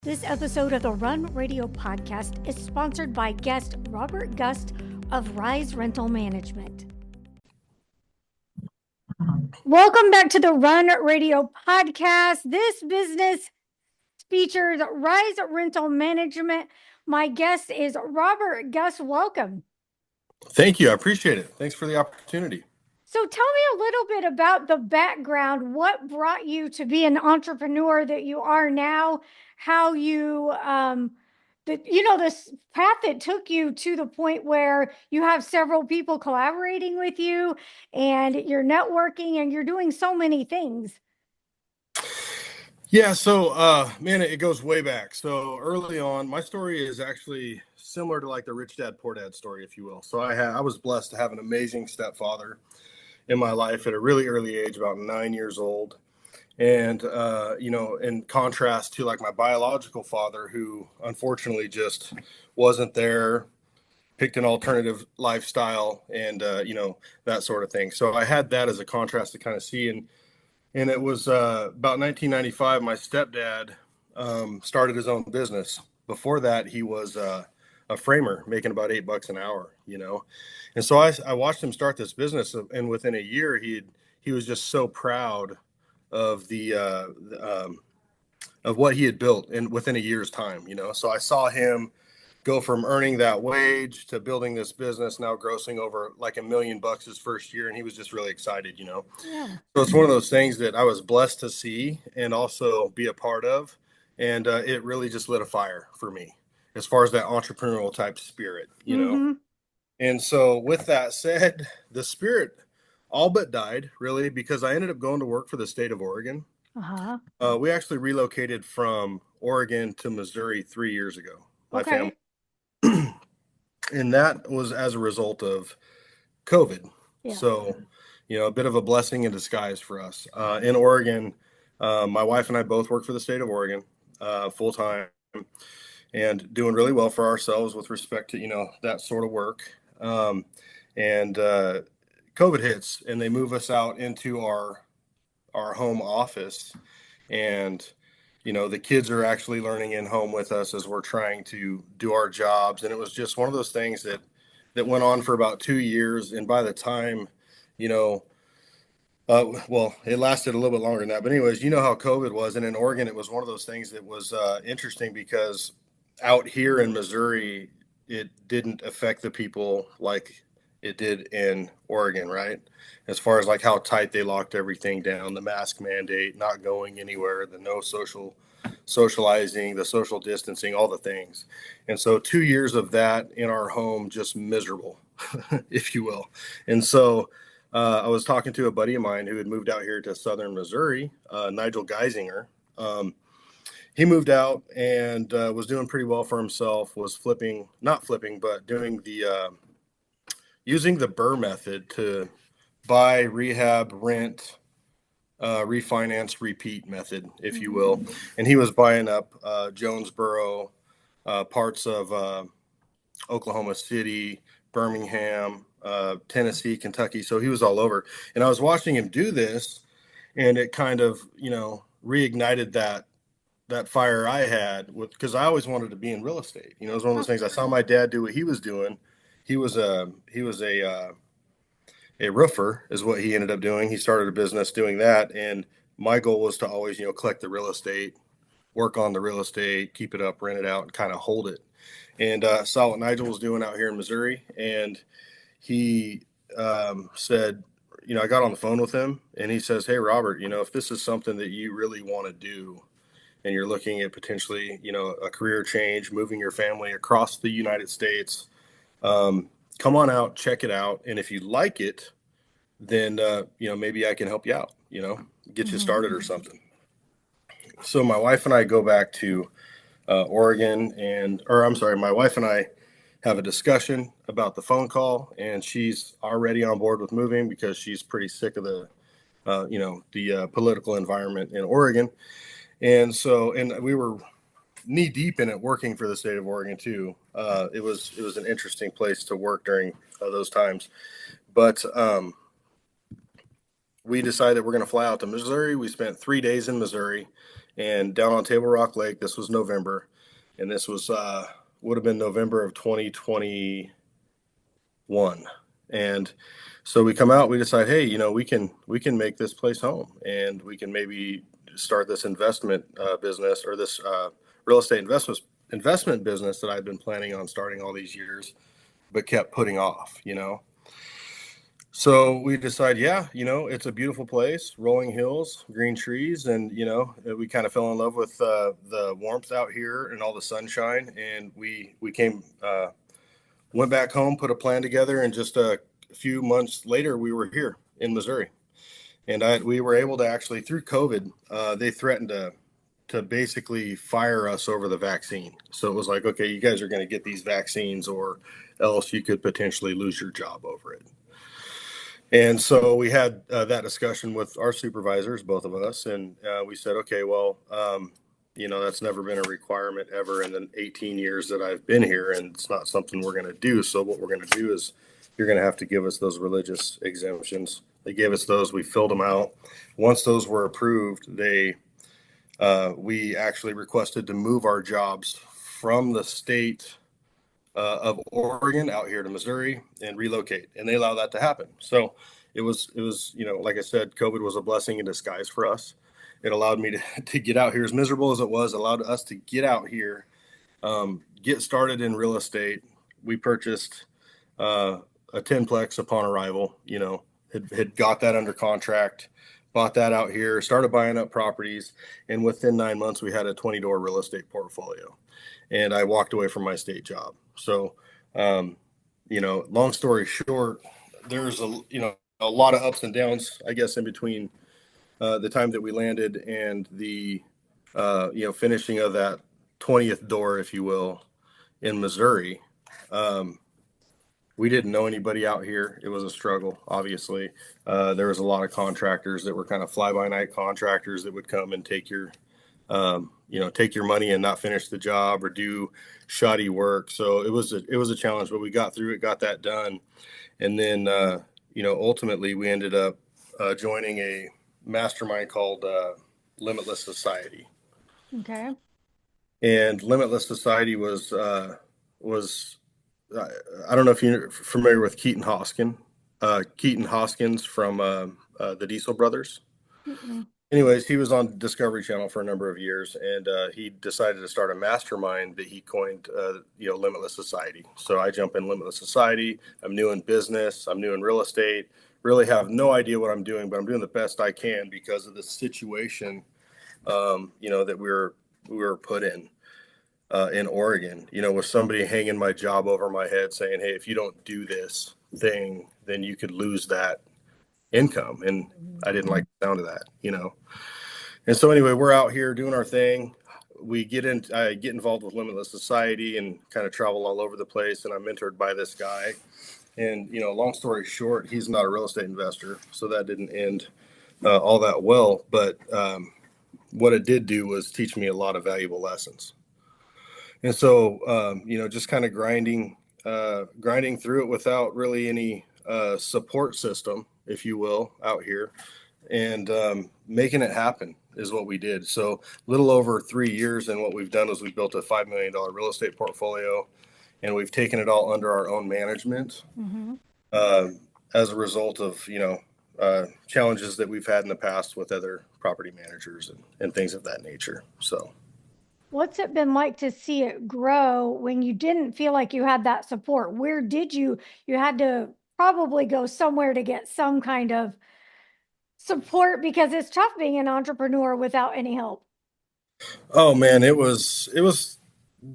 This episode of the Run Radio podcast is sponsored by guest Robert Gust of Rise Rental Management. Welcome back to the Run Radio podcast. This business features Rise Rental Management. My guest is Robert Gust. Welcome. Thank you. I appreciate it. Thanks for the opportunity. So tell me a little bit about the background. What brought you to be an entrepreneur that you are now? How you, this path that took you to the point where you have several people collaborating with you and you're networking and you're doing so many things. Yeah. So, man, it goes way back. So early on, my story is actually similar to like the Rich Dad, Poor Dad story, if you will. So I was blessed to have an amazing stepfather in my life at a really early age, about 9 years old. And, in contrast to like my biological father, who unfortunately just wasn't there, picked an alternative lifestyle and, that sort of thing. So I had that as a contrast to kind of see. And it was about 1995, my stepdad started his own business. Before that, he was a framer making about $8 an hour, And so I watched him start this business, and within a year, he was just so proud of of what he had built, and within a year's time, So I saw him go from earning that wage to building this business, now grossing over like $1 million his first year, and he was just really excited, Yeah. So it's one of those things that I was blessed to see and also be a part of, and it really just lit a fire for me as far as that entrepreneurial type spirit, And so with that said, the spirit all but died, really, because I ended up going to work for the state of Oregon. We actually relocated from Oregon to Missouri 3 years ago, my family. And that was as a result of COVID. Yeah. So, a bit of a blessing in disguise for us. In Oregon, my wife and I both work for the state of Oregon full time and doing really well for ourselves with respect to, that sort of work. And COVID hits and they move us out into our home office. And, the kids are actually learning in home with us as we're trying to do our jobs. And it was just one of those things that went on for about 2 years. And by the time, it lasted a little bit longer than that. But anyways, you know how COVID was. And in Oregon, it was one of those things that was interesting because out here in Missouri, it didn't affect the people like it did in Oregon, right? As far as like how tight they locked everything down, the mask mandate, not going anywhere, the no socializing, the social distancing, all the things. And so 2 years of that in our home, just miserable, if you will. And so I was talking to a buddy of mine who had moved out here to southern Missouri, Nigel Geisinger. He moved out and was doing pretty well for himself, was not flipping, but doing using the Burr method to buy, rehab, rent, refinance, repeat method, if you will. And he was buying up Jonesboro, parts of Oklahoma City, Birmingham, Tennessee, Kentucky. So he was all over. And I was watching him do this, and it kind of, reignited that fire I had because I always wanted to be in real estate. It was one of those things. I saw my dad do what he was doing. He was a roofer is what he ended up doing. He started a business doing that. And my goal was to always, collect the real estate, work on the real estate, keep it up, rent it out, and kind of hold it. And saw what Nigel was doing out here in Missouri. And he said, I got on the phone with him and he says, "Hey, Robert, if this is something that you really want to do and you're looking at potentially, a career change, moving your family across the United States, come on out, check it out. And if you like it, then, maybe I can help you out, get you started or something." So my wife and I go back to Oregon my wife and I have a discussion about the phone call, and she's already on board with moving because she's pretty sick of the political environment in Oregon. And so, and we were knee deep in it working for the state of Oregon too. It was an interesting place to work during those times, but we decided we're going to fly out to Missouri. We spent 3 days in Missouri, and down on Table Rock Lake. This was November, and this was would have been November of 2021. And so we come out, we decide, hey, we can make this place home, and we can maybe start this investment business, or this real estate investment business that I've been planning on starting all these years, but kept putting off. So we decide, yeah, it's a beautiful place, rolling hills, green trees, and we kind of fell in love with the warmth out here and all the sunshine, and we came went back home, put a plan together, and just a few months later, we were here in Missouri, and we were able to actually, through COVID, they threatened to basically fire us over the vaccine. So it was like, okay, you guys are going to get these vaccines, or else you could potentially lose your job over it. And so we had that discussion with our supervisors, both of us, and we said, okay, well, that's never been a requirement ever in the 18 years that I've been here, and it's not something we're going to do. So what we're going to do is you're going to have to give us those religious exemptions. They gave us those. We filled them out. Once those were approved, we actually requested to move our jobs from the state of Oregon out here to Missouri and relocate, and they allow that to happen. So it was like I said, COVID was a blessing in disguise for us. It allowed me to get out here, as miserable as it was, allowed us to get out here, get started in real estate. We purchased a 10-plex upon arrival, had got that under contract, bought that out here, started buying up properties, and within 9 months, we had a 20-door real estate portfolio. And I walked away from my state job. So, long story short, there's a lot of ups and downs, I guess, in between the time that we landed and the finishing of that 20th door, if you will, in Missouri. We didn't know anybody out here. It was a struggle, obviously. There was a lot of contractors that were kind of fly-by-night contractors that would come and take your money and not finish the job, or do shoddy work. So it was a challenge, but we got through it, got that done. And then, ultimately we ended up joining a mastermind called Limitless Society. Okay. And Limitless Society was I don't know if you're familiar with Keaton Hoskins from the Diesel Brothers. Mm-mm. Anyways, he was on Discovery Channel for a number of years, and he decided to start a mastermind that he coined, Limitless Society. So I jump in Limitless Society. I'm new in business. I'm new in real estate. Really have no idea what I'm doing, but I'm doing the best I can because of the situation, that we were put in Oregon. With somebody hanging my job over my head, saying, "Hey, if you don't do this thing, then you could lose that income." And I didn't like the sound of that. And so anyway, we're out here doing our thing. I get involved with Limitless Society and kind of travel all over the place. And I'm mentored by this guy. And, long story short, he's not a real estate investor. So that didn't end all that well. But what it did do was teach me a lot of valuable lessons. And so, just kind of grinding through it without really any support system, if you will, out here, and making it happen is what we did. So a little over 3 years, and what we've done is we've built a $5 million real estate portfolio, and we've taken it all under our own management Mm-hmm. uh, as a result of, challenges that we've had in the past with other property managers and things of that nature. So. What's it been like to see it grow when you didn't feel like you had that support? Where did you had to probably go somewhere to get some kind of support, because it's tough being an entrepreneur without any help. Oh man, it was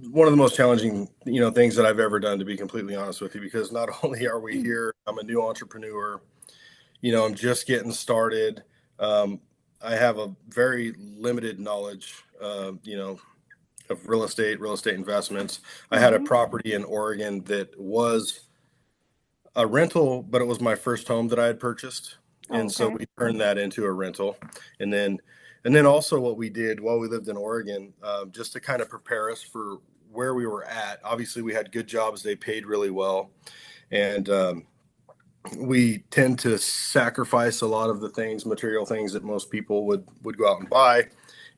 one of the most challenging, things that I've ever done, to be completely honest with you, because not only are we here, I'm a new entrepreneur, I'm just getting started. Um, I have a very limited knowledge, of real estate investments. I had a Mm-hmm. property in Oregon that was a rental, but it was my first home that I had purchased. Oh, And so okay. we turned that into a rental. And then also what we did while we lived in Oregon, just to kind of prepare us for where we were at. Obviously, we had good jobs; they paid really well, and we tend to sacrifice a lot of the things, material things that most people would go out and buy.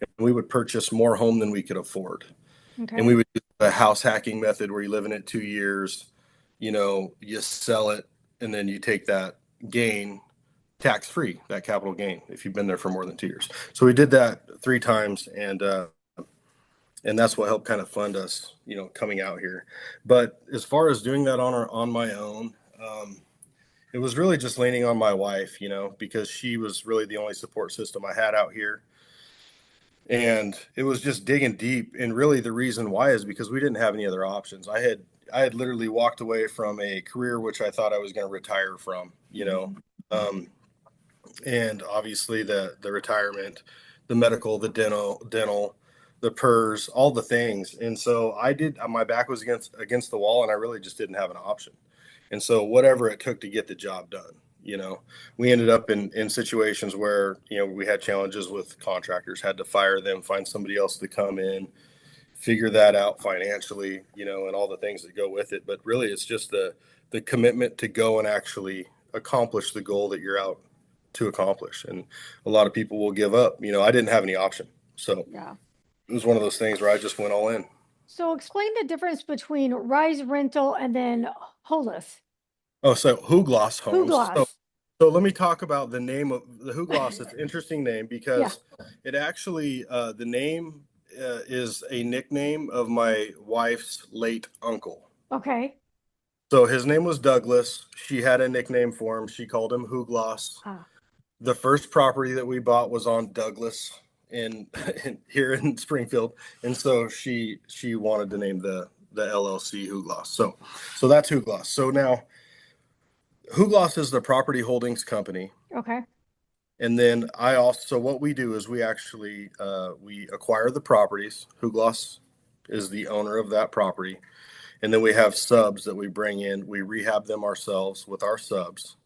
and we would purchase more home than we could afford. And Okay. we would do a house hacking method where you live in it 2 years, you sell it, and then you take that gain tax free, that capital gain, if you've been there for more than 2 years. So we did that 3 times, and that's what helped kind of fund us, coming out here. But as far as doing that on my own, it was really just leaning on my wife, because she was really the only support system I had out here. And it was just digging deep. And really the reason why is because we didn't have any other options. I had literally walked away from a career which I thought I was going to retire from, Mhm. um, and obviously the retirement, the medical, the dental, the PERS, all the things. And so I did. My back was against the wall, and I really just didn't have an option. And so whatever it took to get the job done, we ended up in situations where we had challenges with contractors, had to fire them, find somebody else to come in, figure that out financially, and all the things that go with it. But really, it's just the commitment to go and actually accomplish the goal that you're out to accomplish. And a lot of people will give up. I didn't have any option, so Yeah. it was one of those things where I just went all in. So explain the difference between Rise Rental and then Hollis. Oh, so Hugloss Homes. So Hugloss. so let me talk about the name of the Hugloss. It's an interesting name Yeah. because it actually the name is a nickname of my wife's late uncle. Okay. So his name was Douglas. She had a nickname for him. She called him Hugloss. Ah, The first property that we bought was on Douglas in, here in Springfield, and so she wanted to name the LLC Hugloss. So that's Hugloss. So now Hugloss is the property holdings company, okay. and then I also, so what we do is we actually we acquire the properties. Hugloss is the owner of that property, and then we have subs that we bring in. We rehab them ourselves with our subs,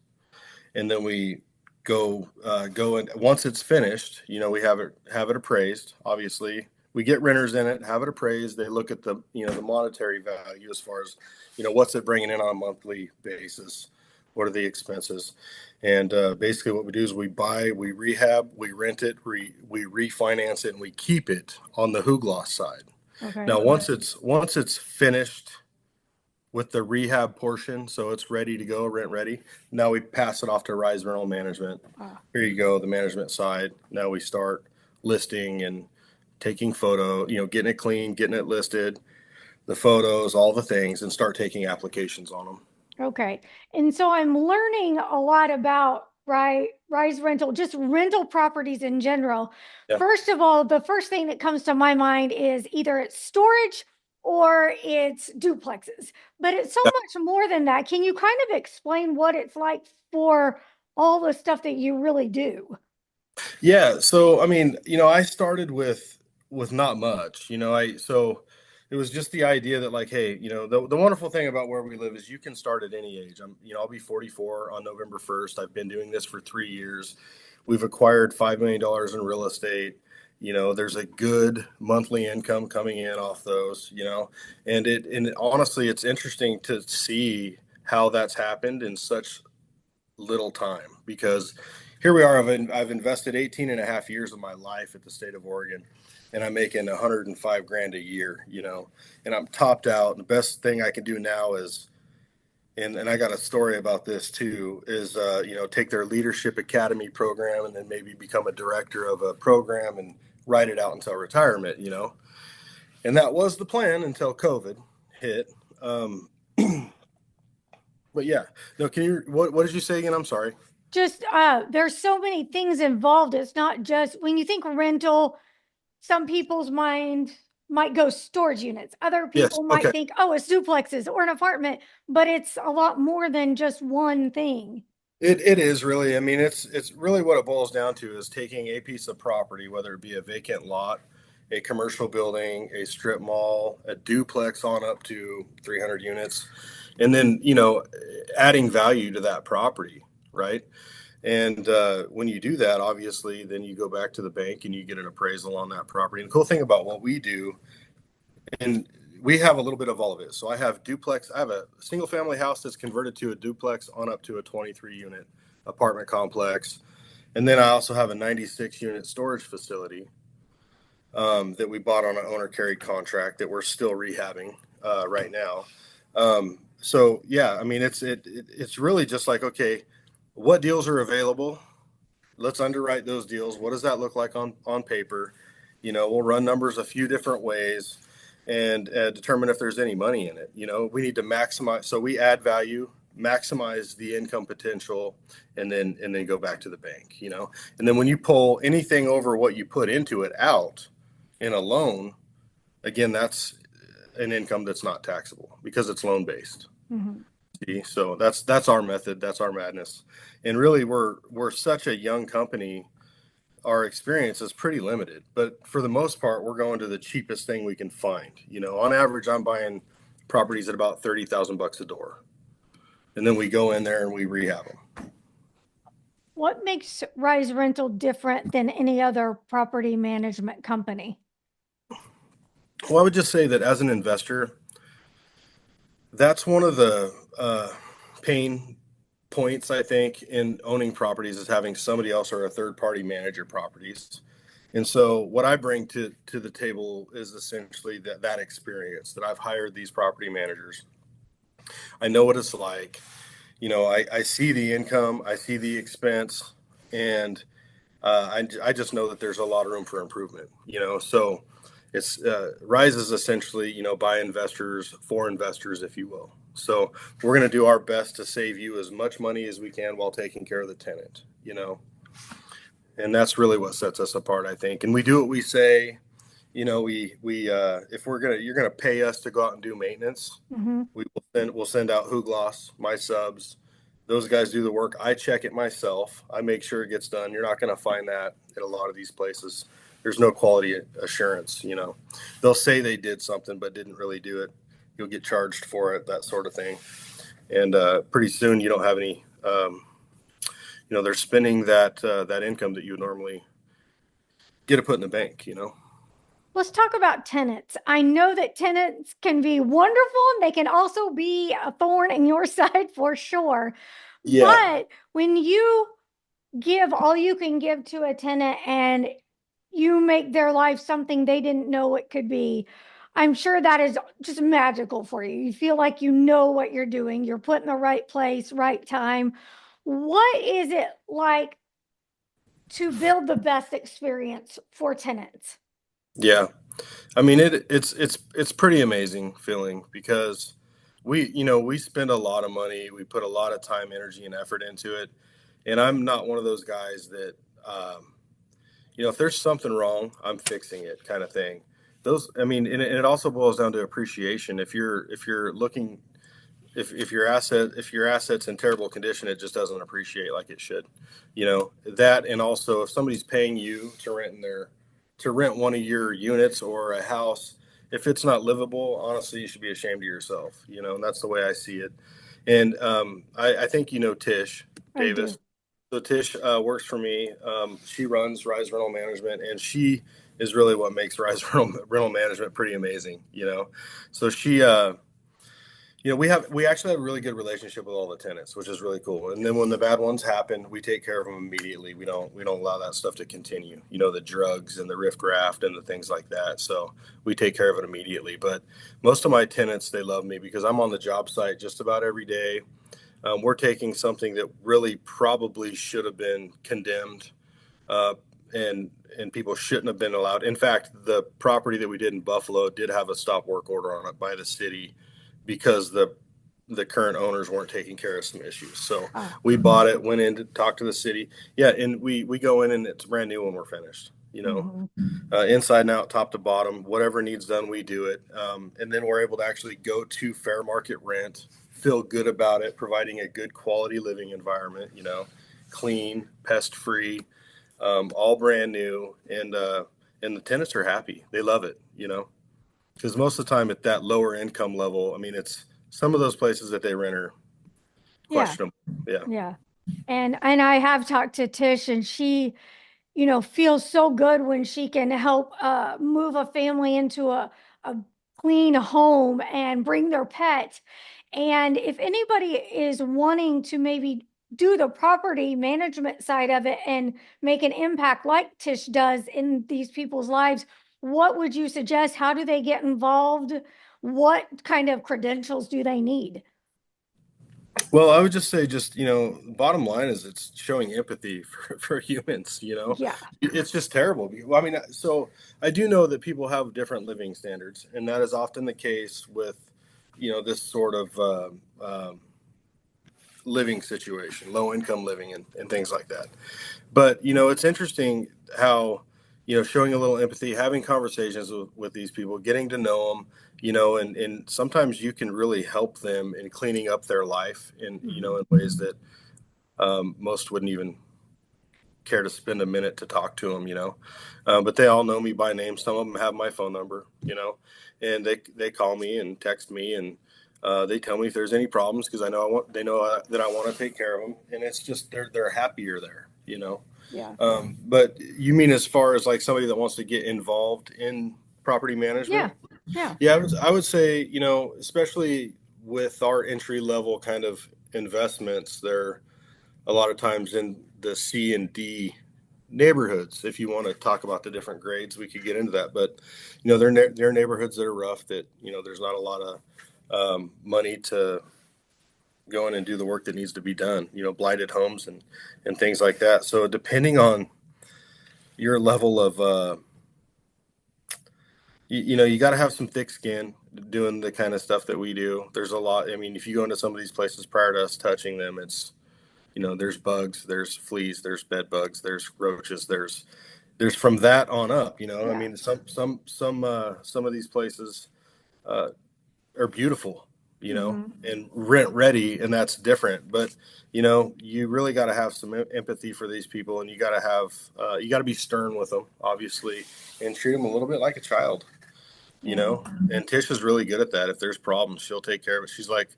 and then we go and once it's finished, we have it appraised. Obviously, we get renters in it, have it appraised. They look at the monetary value as far as what's it bringing in on a monthly basis, what are the expenses, and basically what we do is we buy, we rehab, we rent it, we refinance it, and we keep it on the Hugloss side. Okay. Now once it's finished with the rehab portion, so it's ready to go, rent ready. Now we pass it off to Rise Rental Management. Ah, Here you go, the management side. Now we start listing and taking photo, getting it clean, getting it listed, the photos, all the things, and start taking applications on them. okay. And so I'm learning a lot about Rise Rental, just rental properties in general. Yeah. First of all, the first thing that comes to my mind is either it's storage or it's duplexes, but it's so much more than that. Can you kind of explain what it's like for all the stuff that you really do? Yeah, so I mean, I started with not much. So it was just the idea that like, hey, the wonderful thing about where we live is you can start at any age. I'll be 44 on November 1st. I've been doing this for 3 years. We've acquired $5 million in real estate. There's a good monthly income coming in off those, and honestly, it's interesting to see how that's happened in such little time because here we are. I've invested 18 and a half years of my life at the state of Oregon, and I'm making 105 grand a year, and I'm topped out. And the best thing I can do now is, and I got a story about this too, is, take their leadership academy program and then maybe become a director of a program and ride it out until retirement, and that was the plan until COVID hit. Um, but yeah, no, what did you say again? I'm sorry. Just there's so many things involved. It's not just when you think rental, some people's mind might go storage units. Other Yes. people might Okay. think, oh, it's duplexes or an apartment, but it's a lot more than just one thing. It is really. I mean, it's really what it boils down to is taking a piece of property, whether it be a vacant lot, a commercial building, a strip mall, a duplex on up to 300 units, and then adding value to that property, right? And when you do that, obviously, then you go back to the bank and you get an appraisal on that property. And the cool thing about what we do, and we have a little bit of all of it. So I have duplex. I have a single family house that's converted to a duplex on up to a 23 unit apartment complex. And then I also have a 96 unit storage facility. that we bought on an owner carried contract that we're still rehabbing right now. So yeah, I mean it's really just like, okay, what deals are available? Let's underwrite those deals. What does that look like on paper? We'll run numbers a few different ways and determine if there's any money in it. We need to maximize. So we add value, maximize the income potential, and then go back to the bank. And then when you pull anything over what you put into it out in a loan, again, that's an income that's not taxable because it's loan based. Mhm. See, so that's our method. That's our madness. And really, we're such a young company. Our experience is pretty limited, but for the most part, we're going to the cheapest thing we can find. On average, I'm buying properties at about 30,000 bucks a door, and then we go in there and we rehab them. What makes Rise Rental different than any other property management company? Well, I would just say that as an investor, that's one of the pain points I think in owning properties is having somebody else or a third party manage your properties. And so what I bring to the table is essentially that experience that I've hired these property managers. I know what it's like. I see the income, I see the expense, and I just know that there's a lot of room for improvement. So it's Rise is essentially by investors for investors, if you will. So we're going to do our best to save you as much money as we can while taking care of the tenant. And that's really what sets us apart, I think. And we do what we say. We if you're gonna pay us to go out and do maintenance, Hmm. we'll send out Hoogloss, my subs. Those guys do the work. I check it myself. I make sure it gets done. You're not going to find that at a lot of these places. There's no quality assurance. They'll say they did something but didn't really do it. You'll get charged for it, that sort of thing. And pretty soon you don't have any. They're spending that income that you would normally get to put in the bank. Let's talk about tenants. I know that tenants can be wonderful and they can also be a thorn in your side for sure. Yeah, But when you give all you can give to a tenant and you make their life something they didn't know it could be, I'm sure that is just magical for you. You feel like you know what you're doing, you're put in the right place, right time. What is it like to build the best experience for tenants? yeah. I mean, it's pretty amazing feeling because we spend a lot of money, we put a lot of time, energy, and effort into it, and I'm not one of those guys that if there's something wrong, I'm fixing it kind of thing. I mean, and it also boils down to appreciation. If you're looking if your asset's in terrible condition, it just doesn't appreciate like it should. That, and also if somebody's paying you to rent one of your units or a house, if it's not livable, honestly, you should be ashamed of yourself. And that's the way I see it. And I think Tish I Davis. do. So Tish works for me. She runs Rise Rental Management, and she is really what makes Rise Rental Management pretty amazing. So we actually have a really good relationship with all the tenants, which is really cool. And then when the bad ones happen, we take care of them immediately. We don't allow that stuff to continue. The drugs and the riffraff and the things like that. So we take care of it immediately. But most of my tenants, they love me because I'm on the job site just about every day. We're taking something that really probably should have been condemned, uh, and people shouldn't have been allowed. In fact, the property that we did in Buffalo did have a stop work order on it by the city because the current owners weren't taking care of some issues. So Oh. we bought it, went in to talk to the city. Yeah, and we go in and it's brand new when we're finished. Hmm. Inside and out, top to bottom, whatever needs done, we do it. And then we're able to actually go to fair market rent, feel good about it, providing a good quality living environment. Clean, pest free, all brand new, and the tenants are happy. They love it. Because most of the time at that lower income level, I mean, it's some of those places that they rent are Yeah, questionable. Yeah. yeah. And I have talked to Tish and she feels so good when she can help move a family into a clean home and bring their pet. And if anybody is wanting to maybe do the property management side of it and make an impact like Tish does in these people's lives, what would you suggest? How do they get involved? What kind of credentials do they need? Well, I would just say, bottom line is it's showing empathy for humans, Yeah. It's just terrible. Well, I mean, so I do know that people have different living standards, and that is often the case with, this sort of living situation, low income living, and things like that. But, it's interesting how, showing a little empathy, having conversations with these people, getting to know them, and sometimes you can really help them in cleaning up their life Hmm. in ways that most wouldn't even care to spend a minute to talk to them, but they all know me by name. Some of them have my phone number, and they call me and text me, and they tell me if there's any problems, because they know that I want to take care of them, and it's just they're happier there. Yeah. But you mean as far as like somebody that wants to get involved in property Yeah. management? Yeah. Yeah, I would say, especially with our entry level kind of investments, they're a lot of times in the C and D neighborhoods. If you want to talk about the different grades, we could get into that. But they're neighborhoods that are rough. That there's not a lot of money to go in and do the work that needs to be done. Blighted homes and things like that. So depending on your level of you got to have some thick skin doing the kind of stuff that we do. There's a lot. I mean, if you go into some of these places prior to us touching them, it's there's bugs, there's fleas, there's bed bugs, there's roaches, there's from that on up. I Yeah. mean, some of these places uh, are beautiful, Hmm. and rent ready, and that's different. But you really got to have some empathy for these people, and you got to be stern with them, obviously, and treat them a little bit like a child. Yeah. And Tish is really good at that. If there's problems, she'll take care of it. She's like,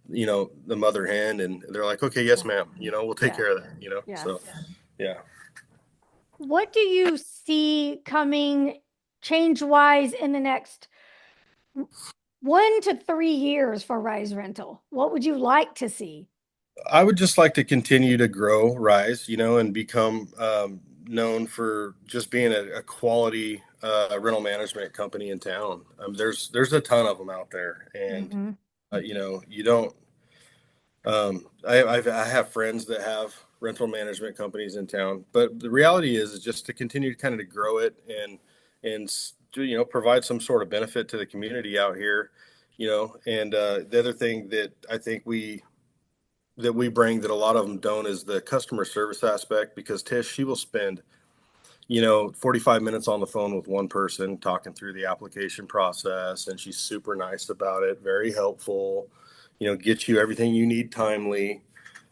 the mother hen, and they're like, okay, yes, Yeah. ma'am. We'll take Yeah. care of that. Yeah. So yeah. What do you see coming change wise in the next 1 to 3 years for Rise Rental? What would you like to see? I would just like to continue to grow, rise, and become known for just being a quality rental management company in town. There's a ton of them out there, and Hmm. you don't. I have friends that have rental management companies in town, but the reality is just to continue to kind of to grow it and provide some sort of benefit to the community out here, And the other thing that I think we bring that a lot of them don't is the customer service aspect, because Tish, she will spend 45 minutes on the phone with one person talking through the application process, and she's super nice about it, very helpful, gets you everything you need timely,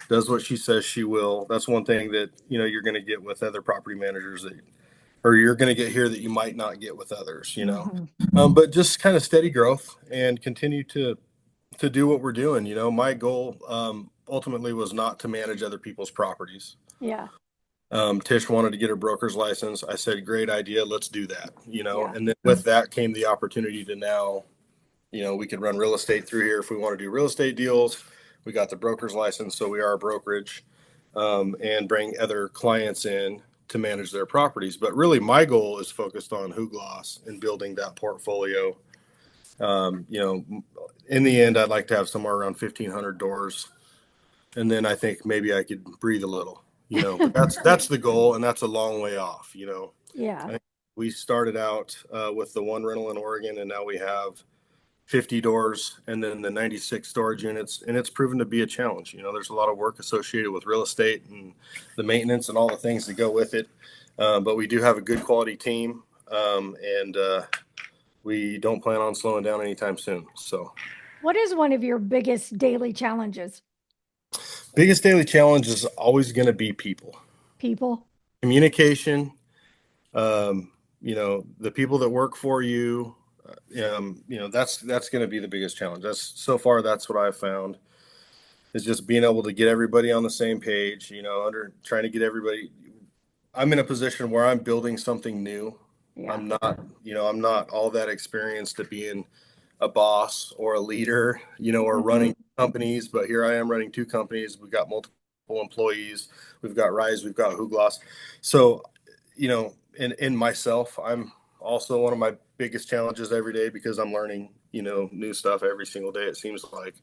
does what she says she will. That's one thing that you're going to get with other property managers, that or you're going to get here, that you might not get with others. Hmm. But just kind of steady growth and continue to do what we're doing. My goal ultimately was not to manage other people's properties. Yeah. Tish wanted to get her broker's license. I said, great idea. Let's do that. Yeah. And then with that came the opportunity to now, we could run real estate through here if we want to do real estate deals. We got the broker's license, so we are a brokerage, and bring other clients in to manage their properties. But really, my goal is focused on Hoogloss and building that portfolio. Um, you know, in the end, I'd like to have somewhere around 1,500 doors, and then I think maybe I could breathe a little. But that's the goal, and that's a long way off. Yeah. I think we started out with the one rental in Oregon, and now we have 50 doors and then the 96 storage units, and it's proven to be a challenge. There's a lot of work associated with real estate and the maintenance and all the things that go with it, but we do have a good quality team, and we don't plan on slowing down anytime soon. So What is one of your biggest daily challenges? biggest daily challenge is always going to be people, People? communication, the people that work for you. That's going to be the biggest challenge. That's what I've found, is just being able to get everybody on the same page, under trying to get everybody. I'm in a position where I'm building something new. Yeah. I'm not all that experienced at being a boss or a leader, or Hmm. running companies, but here I am running two companies. We've got multiple employees. We've got Rise, we've got Hoogloss. So, in myself, also one of my biggest challenges every day because I'm learning, new stuff every single day, it seems like.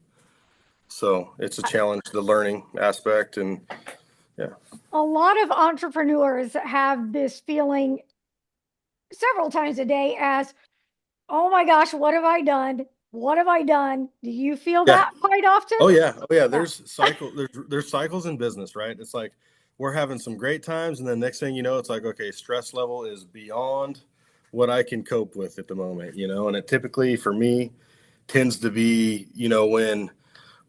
So it's a challenge, the learning aspect. And yeah. A lot of entrepreneurs have this feeling several times a day as, oh my gosh, what have I done? What have I done? Do you feel Yeah. that quite often? Oh yeah. Oh yeah. Yeah. There's cycles in business, right? It's like we're having some great times, and then next thing you know, it's like, okay, stress level is beyond what I can cope with at the moment, and it typically for me tends to be, when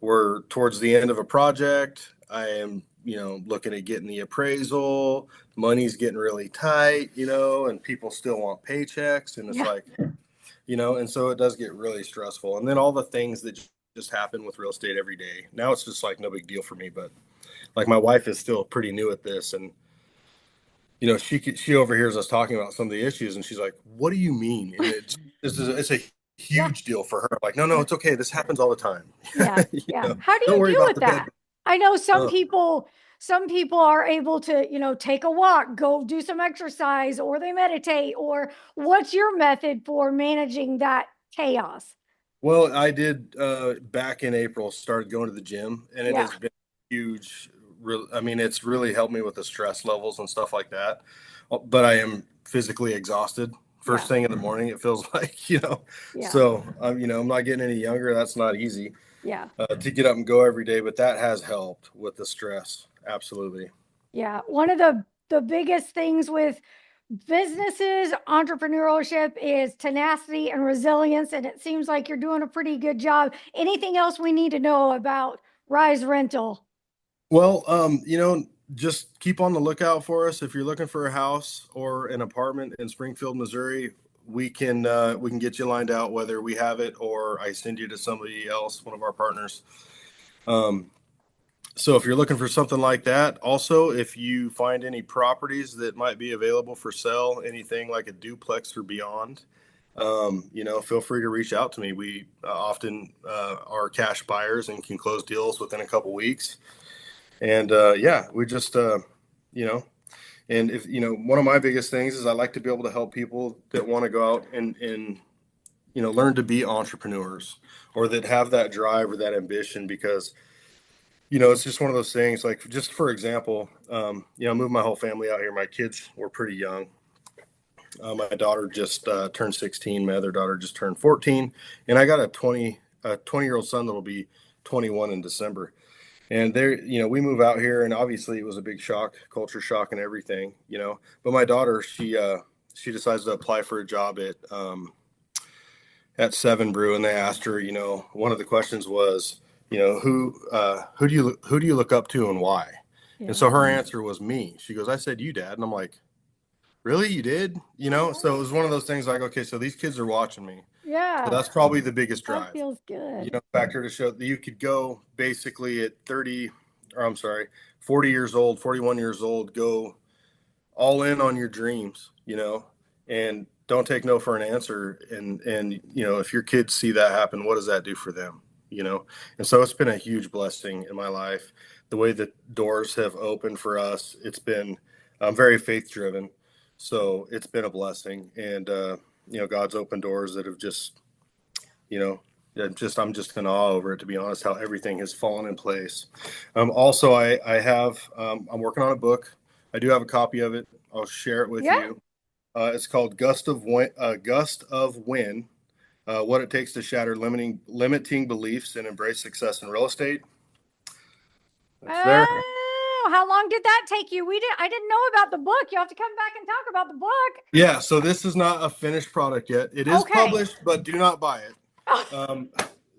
we're towards the end of a project. I am, looking at getting the appraisal, money's getting really tight, and people still want paychecks, and it's Yeah. like, and so it does get really stressful. And then all the things that just happen with real estate every day. Now it's just like no big deal for me, but like my wife is still pretty new at this, and she overhears us talking about some of the issues, and she's like, "What do you mean?" And it's a Yeah. huge deal for her. Like, no, no, it's okay. This happens all the time. Yeah. Yeah. How do Don't you worry deal about with the bed. that? I know Uh, some people are able to, take a walk, go do some exercise, or they meditate, or what's your method for managing that chaos? well, I did back in April, started going to the gym, and it Yeah. has been huge. I mean, it's really helped me with the stress levels and stuff like that. But I am physically exhausted first Yeah. thing in the morning. It feels like, Yeah. so I'm not getting any younger. That's not easy Yeah. to get up and go every day, but that has helped with the stress. Absolutely. Yeah. One of the biggest things with businesses, entrepreneurship is tenacity and resilience, and it seems like you're doing a pretty good job. Anything else we need to know about Rise Rental? Well, just keep on the lookout for us. If you're looking for a house or an apartment in Springfield, Missouri, we can get you lined out whether we have it or I send you to somebody else, one of our partners. Um, so if you're looking for something like that, also if you find any properties that might be available for sale, anything like a duplex or beyond, feel free to reach out to me. We often are cash buyers and can close deals within a couple weeks. And yeah, we just you know and if one of my biggest things is I like to be able to help people that want to go out and learn to be entrepreneurs or that have that drive or that ambition because it's just one of those things. Like, just for example, I moved my whole family out here. My kids were pretty young. My daughter just turned 16. My other daughter just turned 14, and I got a 20-year-old son that'll be 21 in December. And there, we move out here, and obviously it was a big shock, culture shock, and everything. But my daughter, she decides to apply for a job at Seven Brew, and they asked her, one of the questions was, who do you look up to and why? And Yeah. so her answer was me. She goes, "I said you, Dad," and I'm like, "Really, you did?" So it was one of those things like, okay, so these kids are watching me. So Yeah. that's probably the biggest That drive, feels good. factor to show that you could go basically at 30, or I'm sorry, 40 years old, 41 years old, go all in on your dreams, and don't take no for an answer. And if your kids see that happen, what does that do for them? And so it's been a huge blessing in my life. The way that doors have opened for us, it's been very faith driven. So it's been a blessing. And, God's open doors that have just, you know, I'm just in awe over it, to be honest, how everything has fallen in place. Also, I'm working on a book. I do have a copy of it. I'll share it with Yeah. you. It's called Gust of Win, what it takes to shatter limiting beliefs and embrace success in real estate. That's there. Oh, how long did that take you? I didn't know about the book. You have to come back and talk about the book. Yeah, so this is not a finished product yet. It is Okay. published, but do not buy it. Um,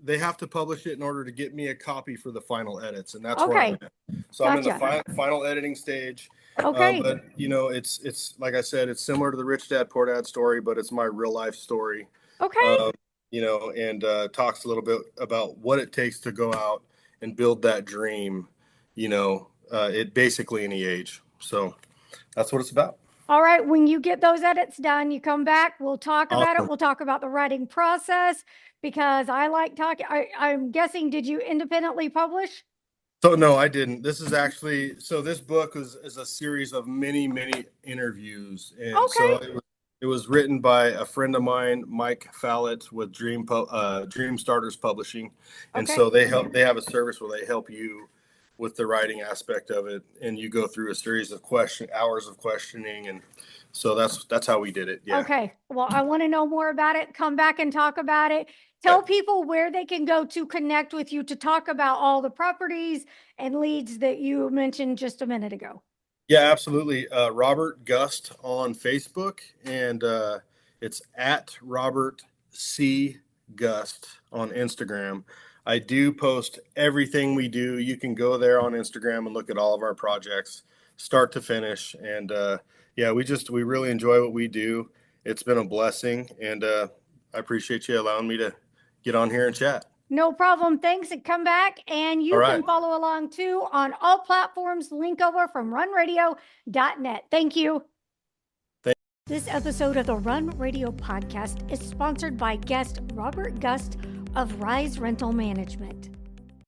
they have to publish it in order to get me a copy for the final edits, and that's where I'm Okay. at. So I'm in the Gotcha. final editing stage. Okay. But it's like I said, it's similar to the Rich Dad Poor Dad story, but it's my real life story. Okay. Um, and talks a little bit about what it takes to go out and build that dream. It basically any age. So that's what it's about. All right. When you get those edits done, you come back. We'll talk about it. Awesome. We'll talk about the writing process because I like talking. I'm guessing, did you independently publish? So no, I didn't. This is actually, so this book is a series of many, many interviews, and so Okay. it was It was written by a friend of mine, Mike Fallett, with Dream Starters Publishing, and Okay. so they have a service where they help you with the writing aspect of it, and you go through a series of hours of questioning, and so that's how we did it. Yeah. Okay. Well, I want to know more about it. Come back and talk about it. Yeah. Tell people where they can go to connect with you to talk about all the properties and leads that you mentioned just a minute ago. Yeah, absolutely. Robert Gust on Facebook, and it's at Robert C. Gust on Instagram. I do post everything we do. You can go there on Instagram and look at all of our projects, start to finish. And yeah, we really enjoy what we do. It's been a blessing, and I appreciate you allowing me to get on here and chat. No problem. Thanks. And come back. And All you right. can follow along too on all platforms. Link over from runradio.net. Thank you. Thank This episode of the Run Radio podcast is sponsored by guest Robert Gust of Rise Rental Management.